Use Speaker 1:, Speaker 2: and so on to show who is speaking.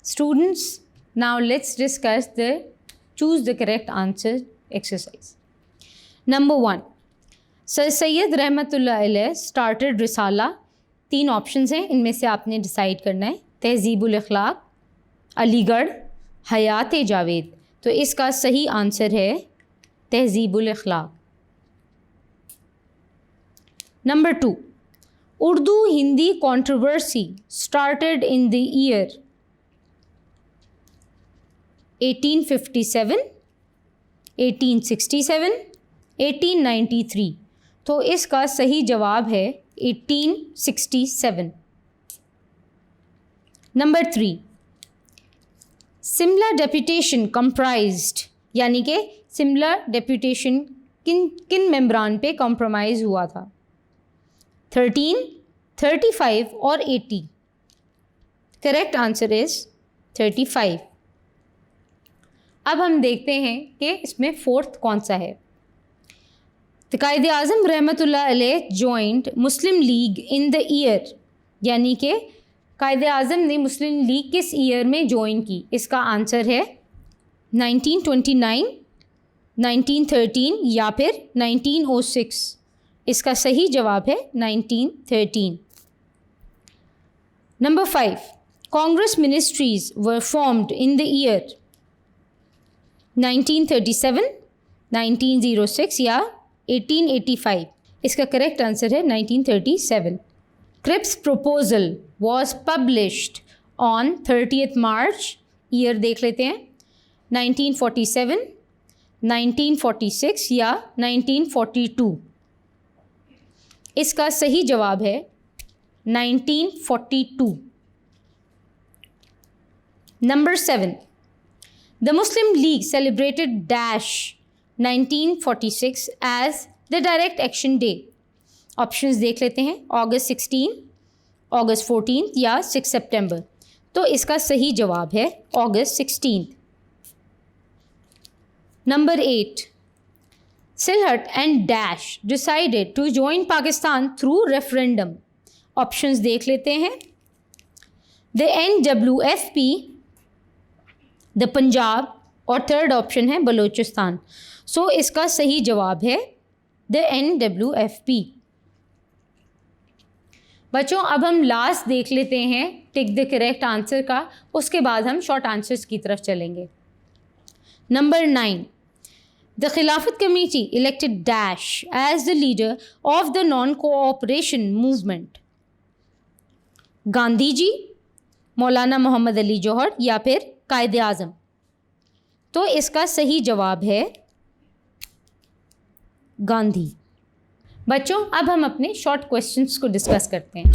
Speaker 1: Students, now let's discuss the choose the correct answer exercise. Number 1, Sir Sayyid रहमतुल्लाह अलैह started रिसाला. 3 options हैं, इनमें से आपने डिसाइड करना है. तहज़ीबुल अखलाक, अलीगढ़, हयात जावेद. तो इसका सही आंसर है तहज़ीबुल अखलाक. Number 2, Urdu Hindi controversy started in the year 1857, 1867, 1893. तो इसका सही जवाब है 1867. Number 3, सिमला डेपुटेशन कंप्राइज्ड, यानी कि सिमला डेपुटेशन किन मेंबरान पे कॉम्प्रोमाइज़ हुआ था? 13, 35 और 80. Correct answer is 35. अब हम देखते हैं कि इसमें 4th कौन सा है. तो कायदे आज़म रहमतुल्लाह अलैह joint Muslim league in the year, यानी कि कायदे आज़म ने मुस्लिम लीग किस ईयर में ज्वाइन की? इसका आंसर है 1929, 1913 या फिर 1906. इसका सही जवाब है 1913. Number 5, Congress ministries were formed in the year 1937, 1906 या 1885. इसका करेक्ट आंसर है 1937. Cripps proposal was published on 30th March. Year देख लेते हैं, 1947, 1946 या 1942. इसका सही जवाब है 1942. Number 7, the Muslim League celebrated dash 1946 as the Direct Action Day. Options देख लेते हैं, August 16, August 14 या 6 सितंबर. तो इसका सही जवाब है August 16. Number 8, Silhut and Dash decided to join Pakistan through referendum. Options देख लेते हैं, the NWFP, the पंजाब और 3rd ऑप्शन है बलूचिस्तान. सो इसका सही जवाब है the NWFP. बच्चों, अब हम लास्ट देख लेते हैं टिक द करेक्ट आंसर का, उसके बाद हम शॉर्ट आंसर्स की तरफ चलेंगे. Number 9, the Khilafat Committee elected Dash as the leader of the non-cooperation movement. Gandhi ji, मौलाना मोहम्मद अली जौहर या फिर कायदे आज़म. तो इसका सही जवाब है गांधी. बच्चों, अब हम अपने शॉर्ट क्वेश्चंस को डिस्कस करते हैं.